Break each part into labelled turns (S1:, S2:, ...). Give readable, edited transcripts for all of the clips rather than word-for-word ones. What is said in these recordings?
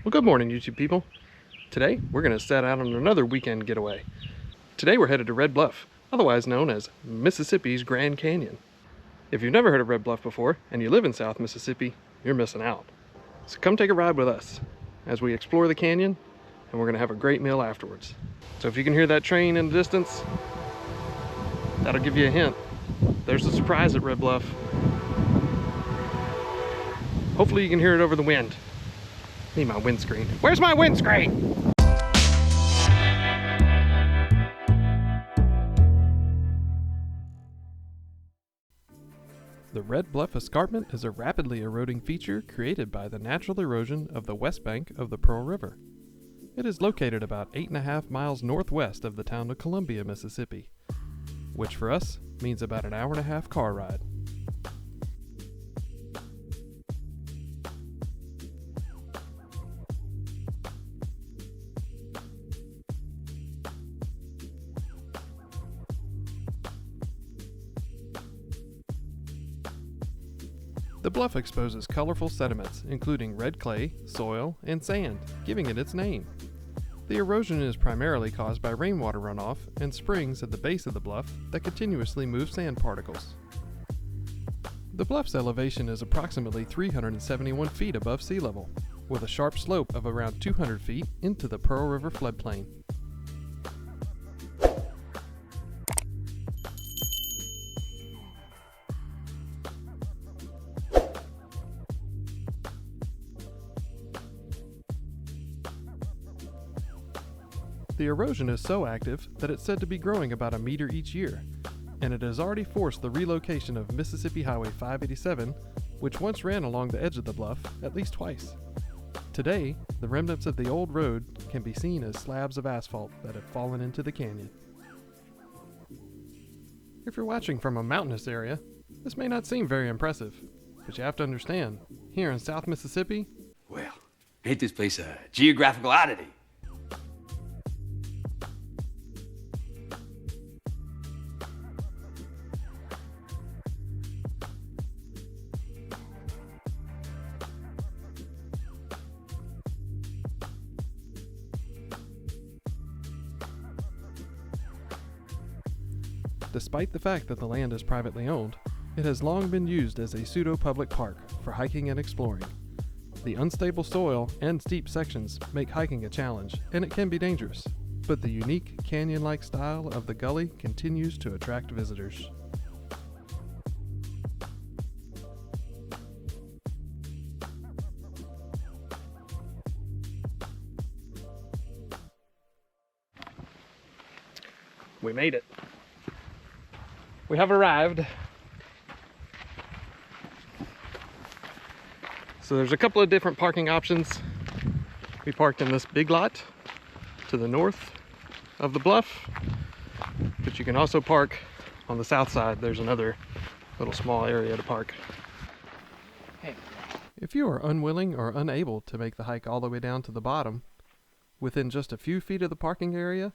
S1: Well, good morning, YouTube people. Today, we're going to set out on another weekend getaway. Today, we're headed to Red Bluff, otherwise known as Mississippi's Grand Canyon. If you've never heard of Red Bluff before, and you live in South Mississippi, you're missing out. So come take a ride with us as we explore the canyon, and we're going to have a great meal afterwards. So if you can hear that train in the distance, that'll give you a hint. There's a surprise at Red Bluff. Hopefully you can hear it over the wind. Need my windscreen. Where's my windscreen? The Red Bluff escarpment is a rapidly eroding feature created by the natural erosion of the west bank of the Pearl River. It is located about 8.5 miles northwest of the town of Columbia, Mississippi, which for us means about an hour-and-a-half car ride. The bluff exposes colorful sediments, including red clay, soil, and sand, giving it its name. The erosion is primarily caused by rainwater runoff and springs at the base of the bluff that continuously move sand particles. The bluff's elevation is approximately 371 feet above sea level, with a sharp slope of around 200 feet into the Pearl River floodplain. The erosion is so active that it's said to be growing about a meter each year, and it has already forced the relocation of Mississippi Highway 587, which once ran along the edge of the bluff, at least twice. Today, the remnants of the old road can be seen as slabs of asphalt that have fallen into the canyon. If you're watching from a mountainous area, this may not seem very impressive, but you have to understand, here in South Mississippi,
S2: well, ain't this place a geographical oddity?
S1: Despite the fact that the land is privately owned, it has long been used as a pseudo-public park for hiking and exploring. The unstable soil and steep sections make hiking a challenge, and it can be dangerous, but the unique canyon-like style of the gulley continues to attract visitors. We made it. We have arrived. So there's a couple of different parking options. We parked in this big lot to the north of the bluff, but you can also park on the south side. There's another little small area to park. Hey. If you are unwilling or unable to make the hike all the way down to the bottom, within just a few feet of the parking area,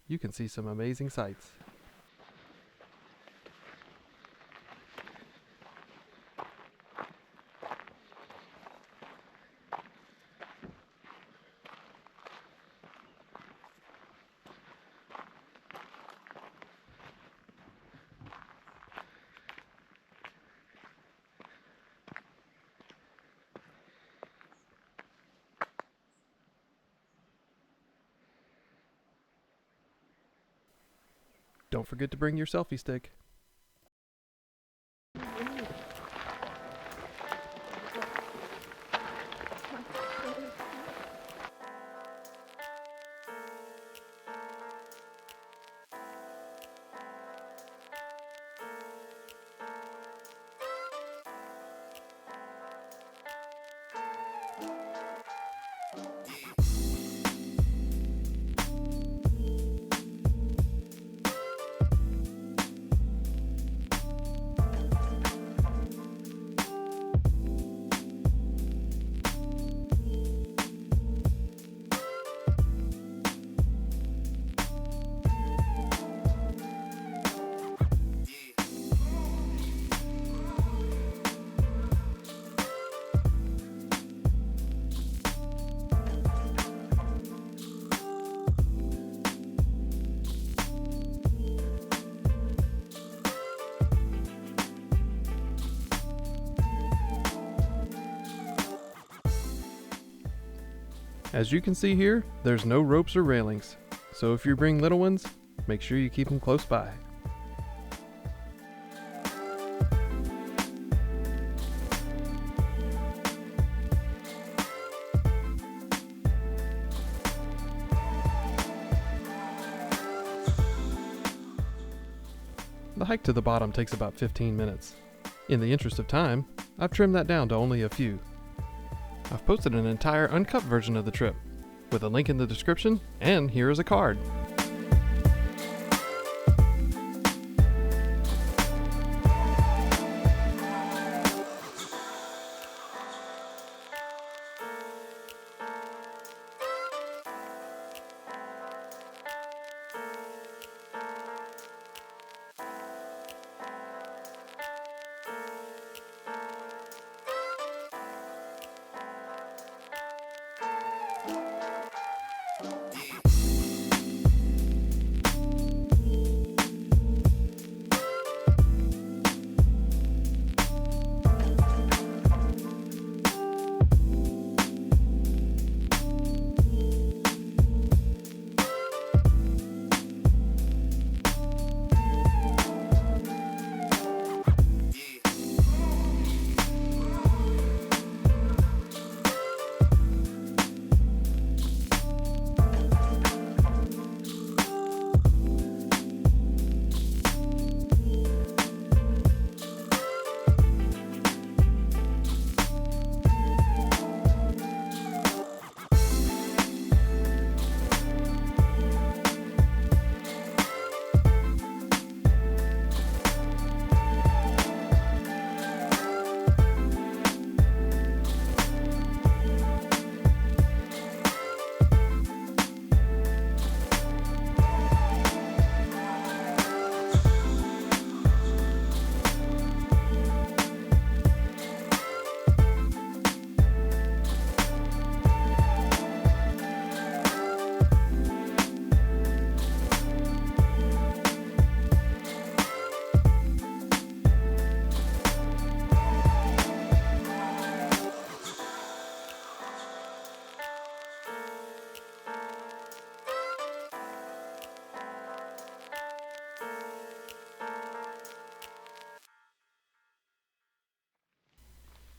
S1: you can see some amazing sights. Don't forget to bring your selfie stick. As you can see here, there's no ropes or railings, so if you bring little ones, make sure you keep them close by. The hike to the bottom takes about 15 minutes. In the interest of time, I've trimmed that down to only a few. I've posted an entire uncut version of the trip, with a link in the description, and here is a card.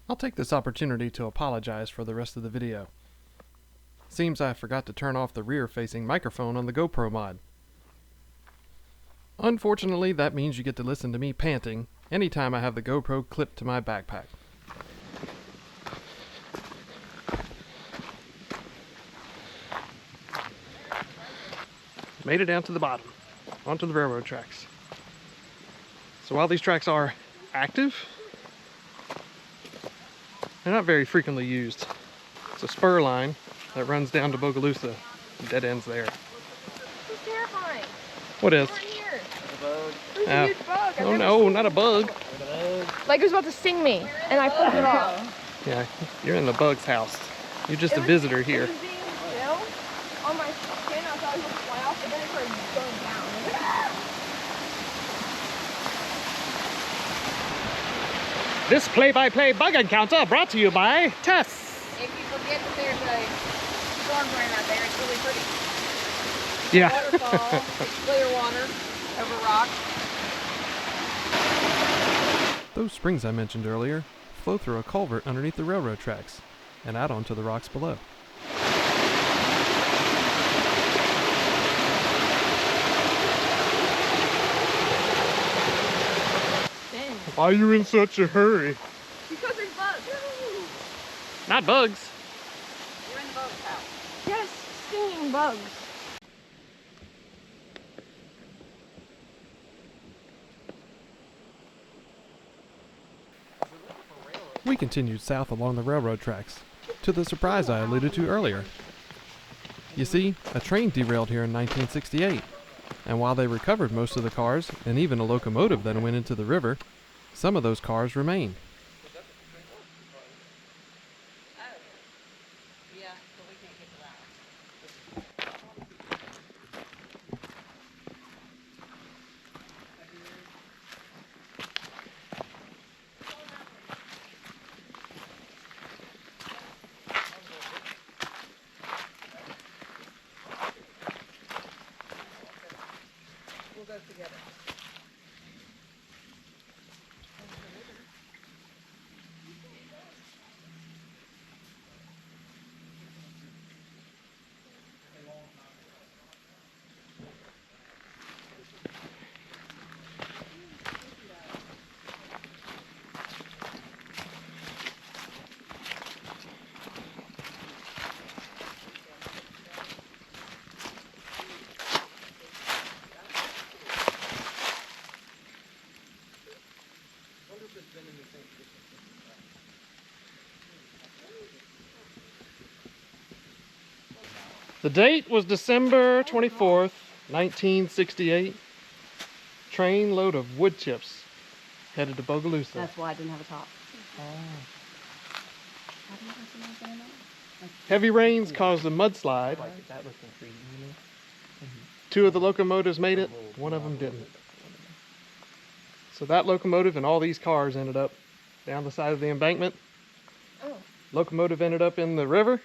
S1: I'll take this opportunity to apologize for the rest of the video. Seems I forgot to turn off the rear-facing microphone on the GoPro mod. Unfortunately, that means you get to listen to me panting anytime I have the GoPro clipped to my backpack. Made it down to the bottom, onto the railroad tracks. So while these tracks are active, they're not very frequently used. It's a spur line that runs down to Bogalusa. Dead ends there.
S3: This is terrifying.
S1: What is?
S3: Right here.
S2: A bug.
S3: There's a huge bug.
S1: Oh no, not a bug.
S3: Like it was about to sting me, and I pulled it off.
S1: Yeah, you're in the bug's house. You're just a visitor here.
S3: It was being still on my skin. I thought it was going to fly off, but then it started going down.
S1: This play-by-play bug encounter brought to you by Tess.
S3: If you forget that there's a storm drain out there, it's really pretty.
S1: Yeah.
S3: Waterfall, it's clear water over rocks.
S1: Those springs I mentioned earlier flow through a culvert underneath the railroad tracks and out onto the rocks below. Why are you in such a hurry?
S3: Because there's bugs.
S1: Not bugs.
S3: You're in the bug's house. Yes, stinging bugs.
S1: We continued south along the railroad tracks, to the surprise I alluded to earlier. You see, a train derailed here in 1968, and while they recovered most of the cars, and even a locomotive that went into the river, some of those cars remain. The date was December 24th, 1968. Train load of wood chips headed to Bogalusa.
S4: That's why I didn't have a top.
S1: Heavy rains caused a mudslide. Two of the locomotives made it, one of them didn't. So that locomotive and all these cars ended up down the side of the embankment.
S3: Oh.
S1: Locomotive ended up in the river.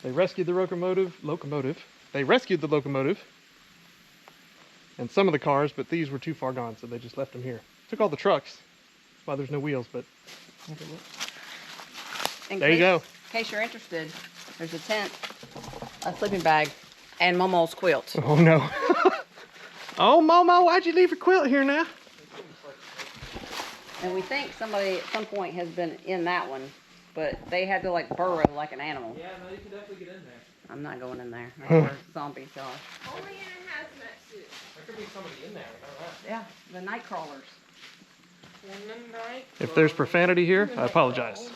S1: They rescued the locomotive. They rescued the locomotive and some of the cars, but these were too far gone, so they just left them here. Took all the trucks. That's why there's no wheels, but there you go.
S4: In case you're interested, there's a tent, a sleeping bag, and Momo's quilt.
S1: Oh no. Oh Momo, why'd you leave your quilt here now?
S4: And we think somebody at some point has been in that one, but they had to like burrow like an animal.
S1: Yeah, no, you can definitely get in there.
S4: I'm not going in there. That's where zombies are.
S3: Only in a hazmat suit.
S1: There could be somebody in there, you know that.
S4: Yeah, the night crawlers.
S1: If there's profanity here, I apologize.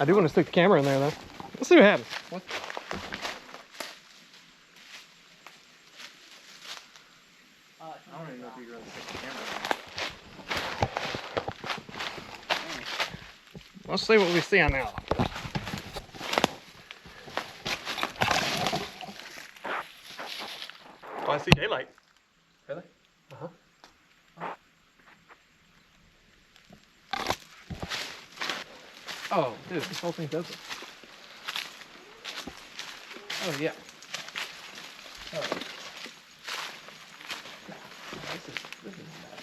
S1: I do want to stick the camera in there though. Let's see what happens.
S5: I don't even know if you really stick the camera.
S1: Let's see what we see on now. Oh, I see daylight.
S5: Really?
S1: Uh-huh. Oh, dude, this whole thing's open. Oh, yeah.
S5: Oh. This is bad.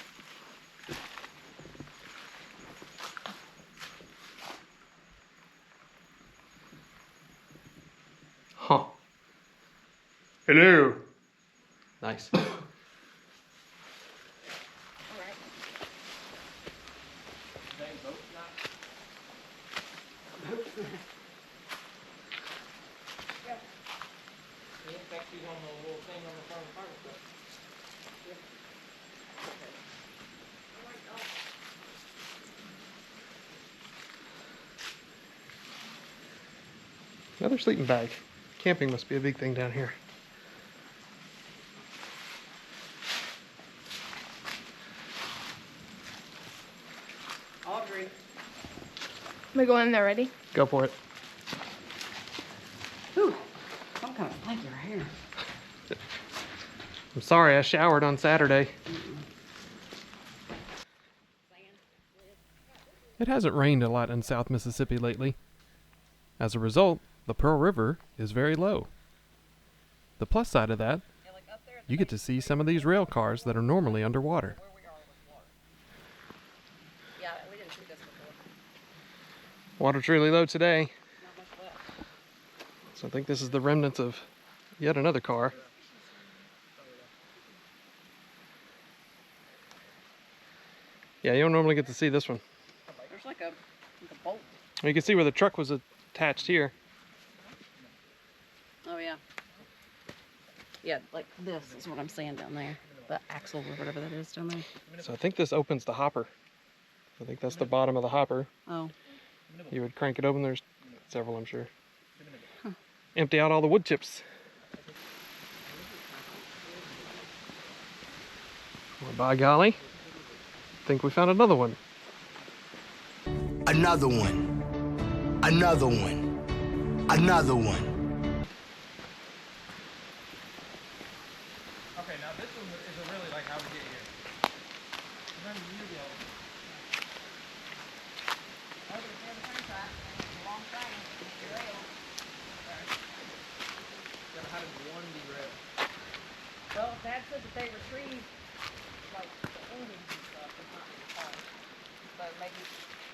S1: Huh. Hello. Nice.
S3: Alright.
S1: Another sleeping bag. Camping must be a big thing down here.
S4: Audrey.
S3: Am I going in there ready?
S1: Go for it.
S4: Whew. Some kind of flaky right here.
S1: I'm sorry, I showered on Saturday. It hasn't rained a lot in South Mississippi lately. As a result, the Pearl River is very low. The plus side of that, you get to see some of these rail cars that are normally underwater.
S4: Yeah, we didn't see this before.
S1: Water's really low today,
S4: Not much left.
S1: so I think this is the remnants of yet another car. Yeah, you don't normally get to see this one.
S4: There's like a bolt.
S1: You can see where the truck was attached here.
S4: Oh yeah. Yeah, like this is what I'm seeing down there. The axle or whatever that is down there.
S1: So I think this opens the hopper. I think that's the bottom of the hopper.
S4: Oh.
S1: You would crank it open. There's several, I'm sure. Empty out all the wood chips. Well, by golly, think we found another one.
S6: Another one. Another one. Another one.
S5: Okay, now this one isn't really like how we get here. Remember you go. Yeah, how did one derail?
S4: Well, Dad said that they retrieved like the engines and stuff, but not the car. So maybe,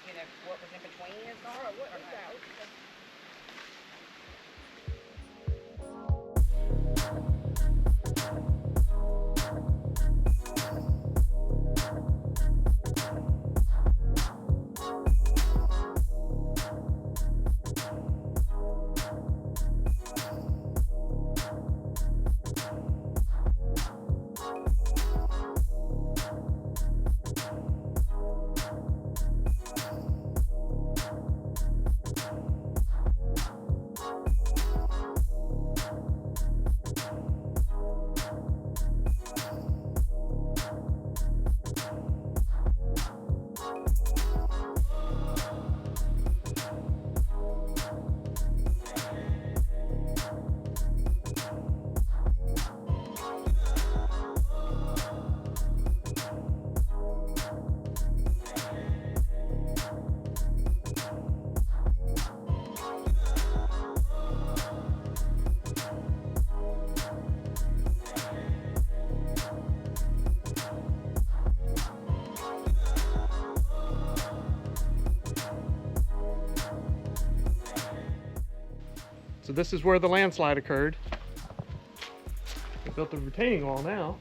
S4: you know, what was in between his car or what? Or not.
S1: So this is where the landslide occurred. They built a retaining wall now.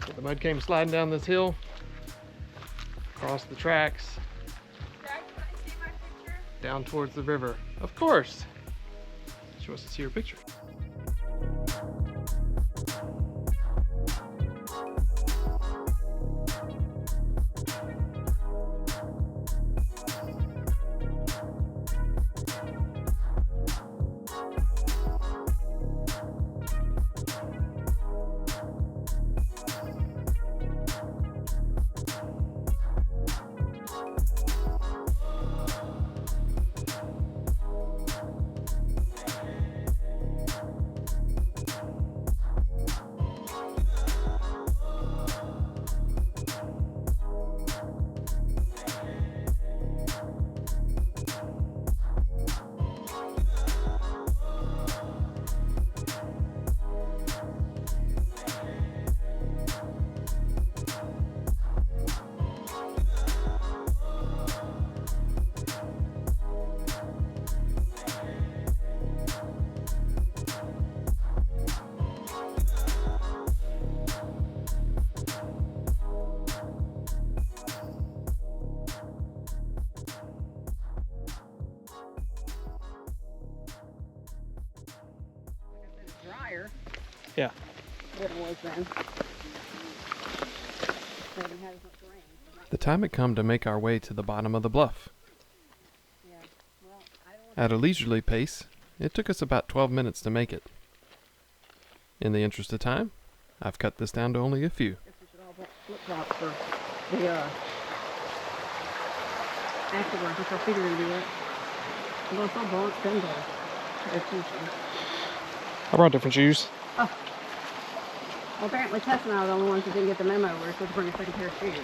S1: But the mud came sliding down this hill, across the tracks,
S3: Dad, can I see my picture?
S1: down towards the river. Of course. She wants to see her picture.
S4: Drier
S1: Yeah.
S4: than it was then. They haven't had as much rain.
S1: The time had come to make our way to the bottom of the bluff.
S4: Yeah. Well, I don't want
S1: At a leisurely pace, it took us about 12 minutes to make it. In the interest of time, I've cut this down to only a few.
S4: we should all bought flip-flops for the afterwards, which I figured it'd be it. Well, it's all bought $10. It's usually.
S1: I brought different shoes.
S4: Well, apparently Tess and I are the only ones who didn't get the memo. We're supposed to bring a second pair of shoes.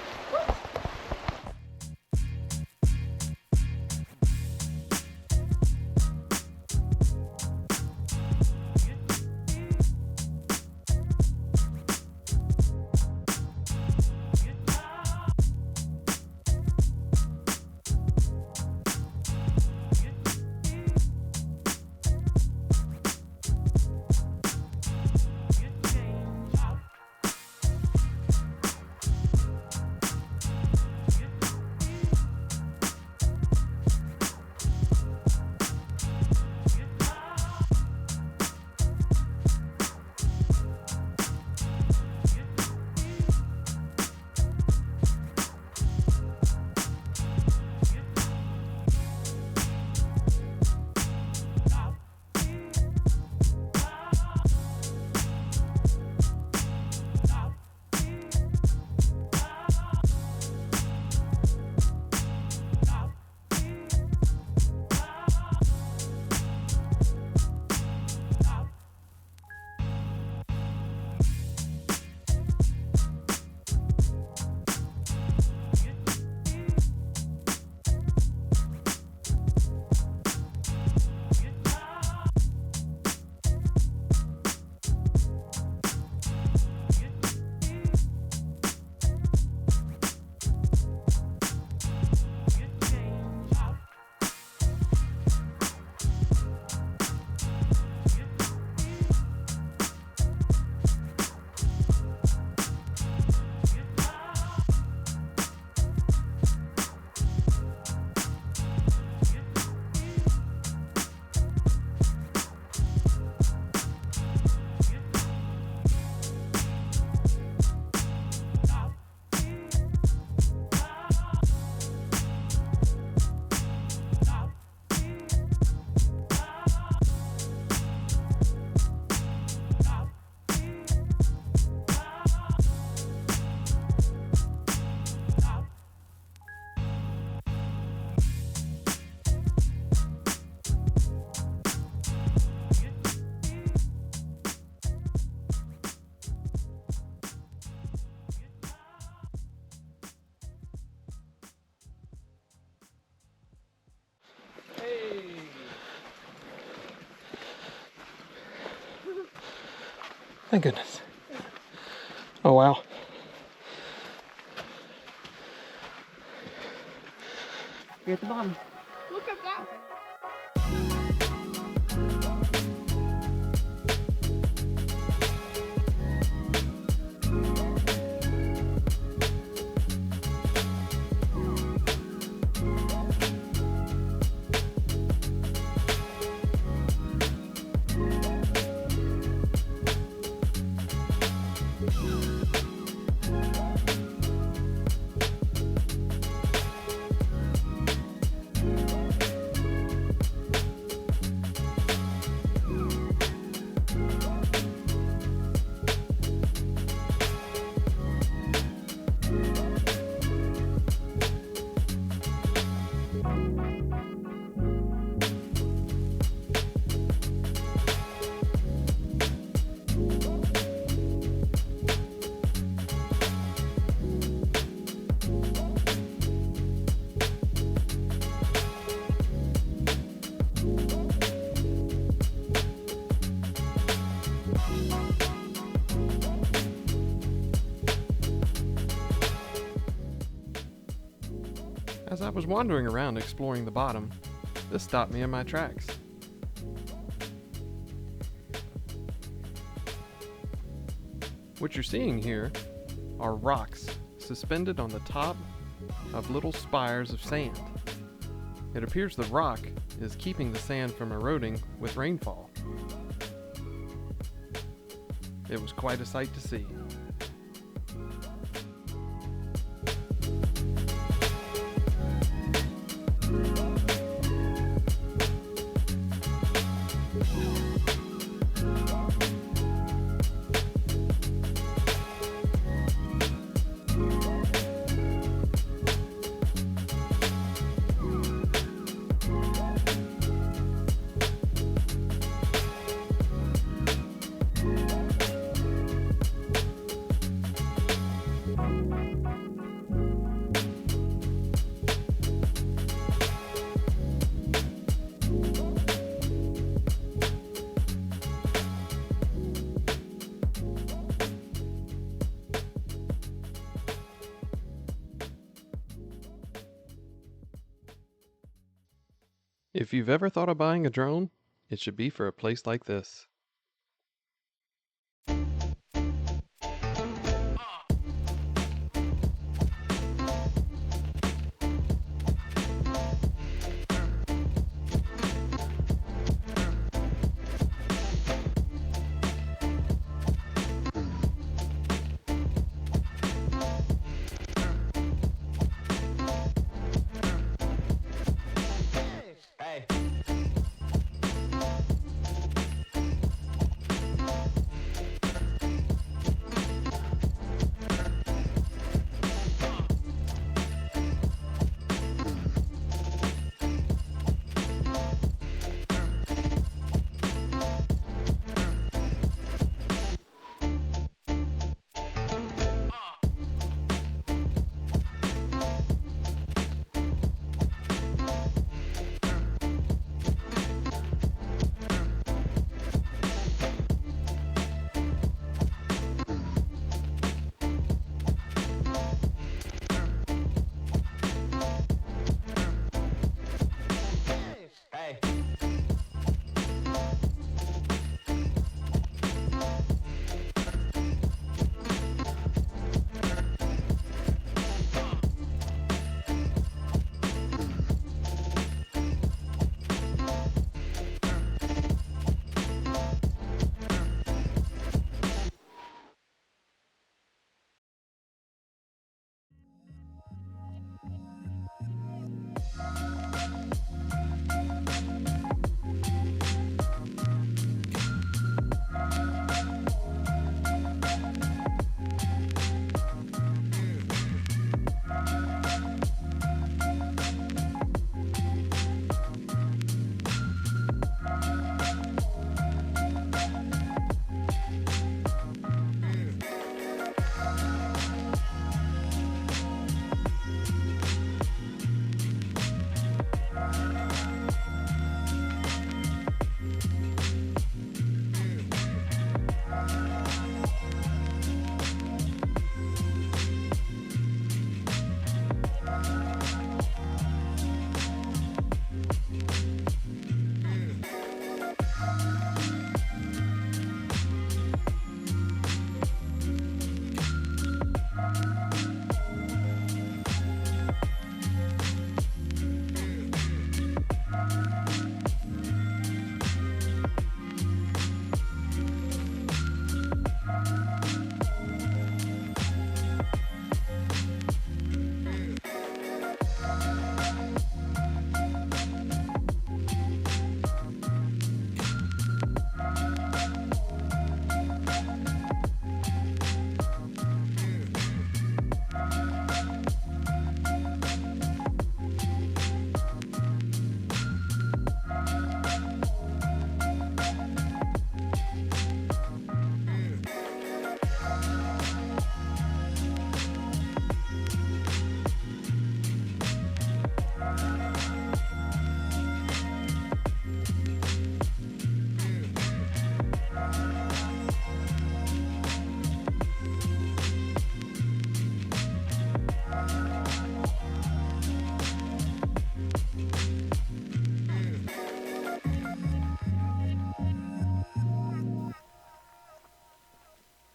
S1: Thank goodness. Oh, wow.
S4: You're at the bottom.
S3: Look at that.
S1: was wandering around exploring the bottom, this stopped me in my tracks. What you're seeing here are rocks suspended on the top of little spires of sand. It appears the rock is keeping the sand from eroding with rainfall. It was quite a sight to see. If you've ever thought of buying a drone, it should be for a place like this.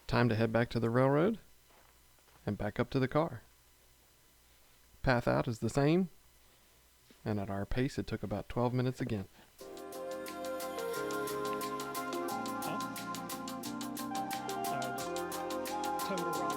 S1: Time to head back to the railroad and back up to the car. Path out is the same, and at our pace it took about 12 minutes again.
S5: Total rock.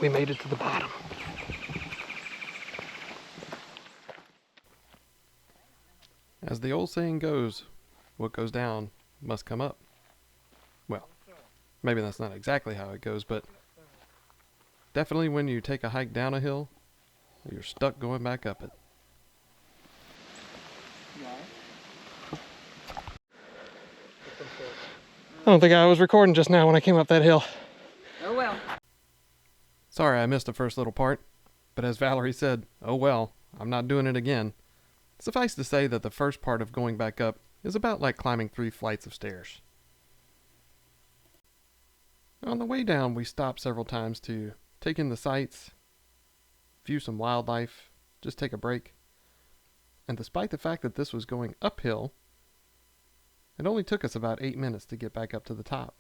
S1: We made it to the bottom. As the old saying goes, what goes down must come up. Well, maybe that's not exactly how it goes, but definitely when you take a hike down a hill, you're stuck going back up it.
S5: I don't think I was recording just now when I came up that hill.
S4: Oh well.
S1: Sorry I missed the first little part, but as Valerie said, oh well, I'm not doing it again. Suffice to say that the first part of going back up is about like climbing 3 flights of stairs. On the way down, we stopped several times to take in the sights, view some wildlife, just take a break. And despite the fact that this was going uphill, it only took us about 8 minutes to get back up to the top.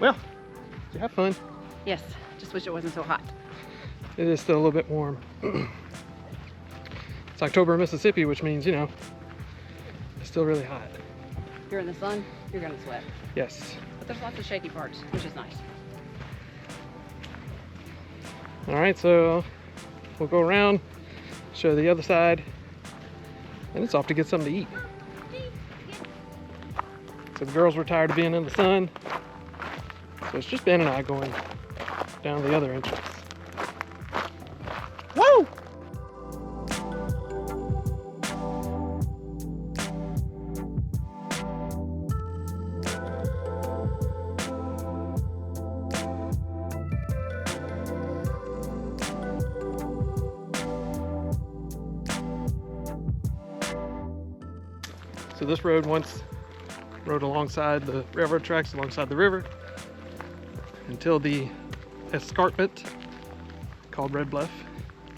S5: Well, did you have fun?
S4: Yes, just wish it wasn't so hot.
S5: It is still a little bit warm. It's October in Mississippi, which means, you know, it's still really hot.
S4: If you're in the sun, you're gonna sweat.
S5: Yes.
S4: But there's lots of shaky parts, which is nice.
S5: All right, so we'll go around, show the other side, and it's off to get something to eat. So the girls were tired of being in the sun, so it's just Ben and I going down the other entrance. Woo! So this road once rode alongside the railroad tracks alongside the river until the escarpment called Red Bluff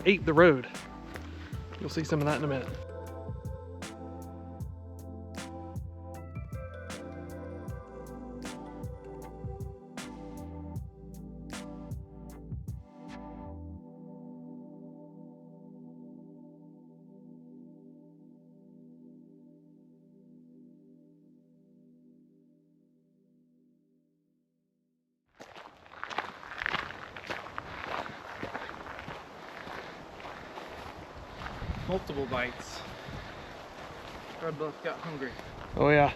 S5: ate the road. You'll see some of that in a minute.
S7: Multiple bites. Red Bluff got hungry.
S5: Oh yeah.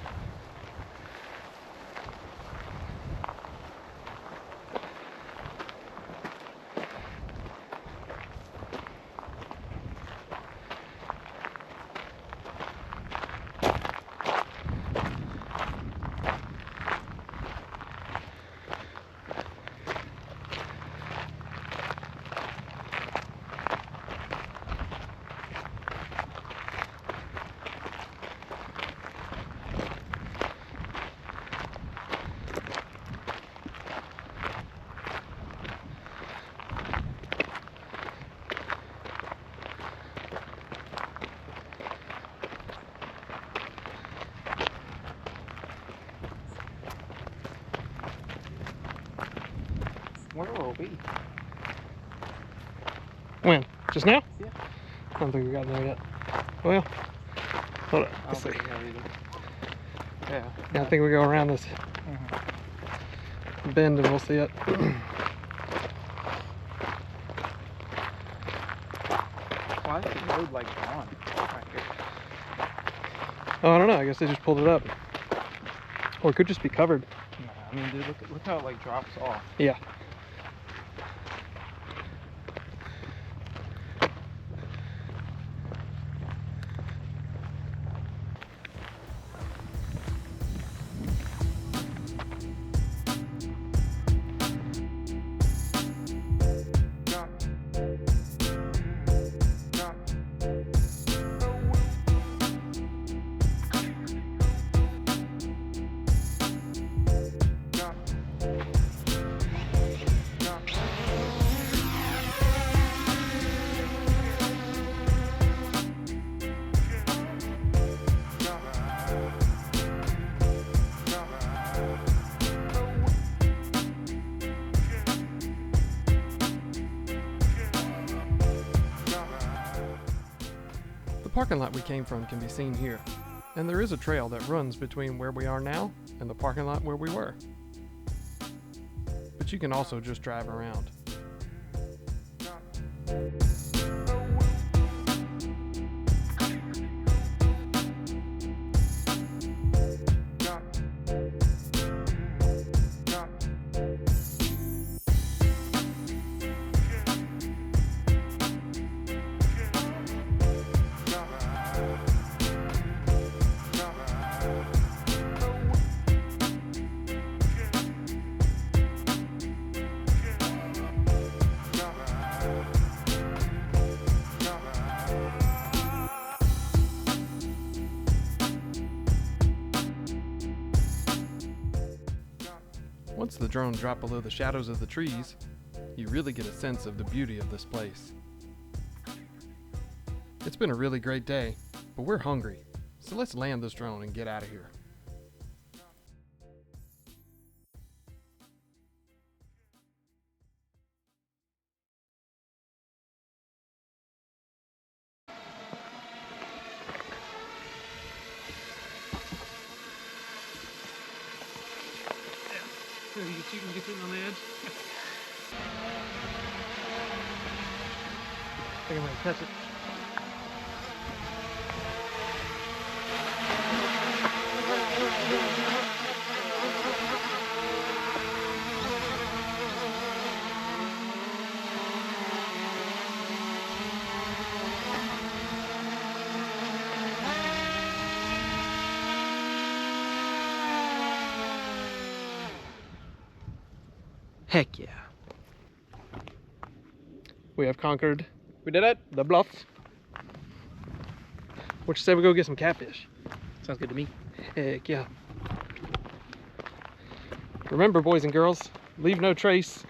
S7: Where will we?
S5: When? Just now?
S7: Yeah.
S5: I don't think we got there yet. Well, hold on.
S7: I
S5: Let's see.
S7: don't think we have either. Yeah.
S5: Yeah, I think we go around this bend and we'll see it.
S7: Why is the road like gone? Right here.
S5: Oh, I don't know. I guess they just pulled it up. Or it could just be covered.
S7: Nah, I mean, dude, look how it like drops off.
S5: Yeah.
S1: The parking lot we came from can be seen here, and there is a trail that runs between where we are now and the parking lot where we were. But you can also just drive around. Once the drone dropped below the shadows of the trees, you really get a sense of the beauty of this place. It's been a really great day, but we're hungry, so let's land this drone and get out of here.
S5: You can get sitting on the edge. I think I'm gonna catch it.
S7: Heck yeah.
S5: We have conquered
S7: We did it.
S5: the bluffs. What you say we go get some catfish? Sounds good to me. Heck yeah. Remember, boys and girls, leave no trace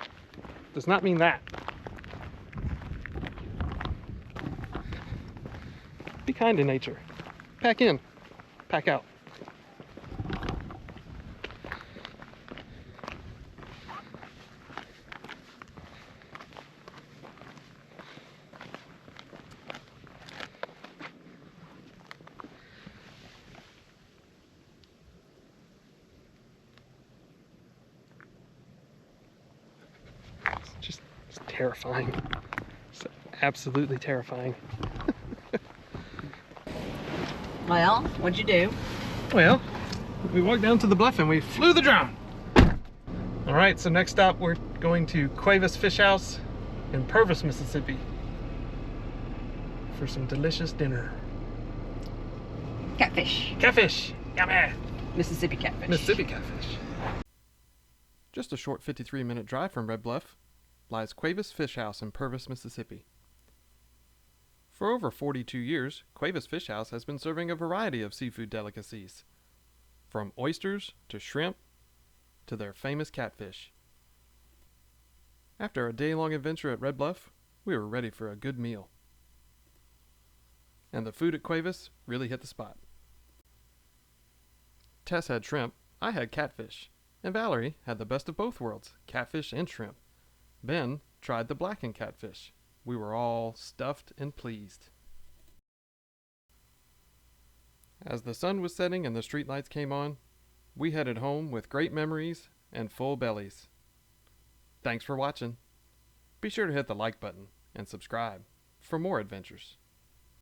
S5: does not mean that. Be kind to nature. Pack in, pack out. It's terrifying. It's absolutely terrifying.
S4: Well, what'd you do?
S5: Well, we walked down to the bluff and we flew the drone. All right, so next stop we're going to Cuevas Fish House in Purvis, Mississippi for some delicious dinner.
S4: Catfish.
S5: Catfish, yummy.
S4: Mississippi catfish.
S5: Mississippi catfish. Just a short 53-minute drive from Red Bluff lies Cuevas Fish House in Purvis, Mississippi. For over 42 years, Cuevas Fish House has been serving a variety of seafood delicacies, from oysters to shrimp to their famous catfish. After a day-long adventure at Red Bluff, we were ready for a good meal. And the food at Cuevas really hit the spot. Tess had shrimp, I had catfish, and Valerie had the best of both worlds, catfish and shrimp. Ben tried the blackened catfish. We were all stuffed and pleased. As the sun was setting and the streetlights came on, we headed home with great memories and full bellies. Thanks for watching. Be sure to hit the like button and subscribe for more adventures.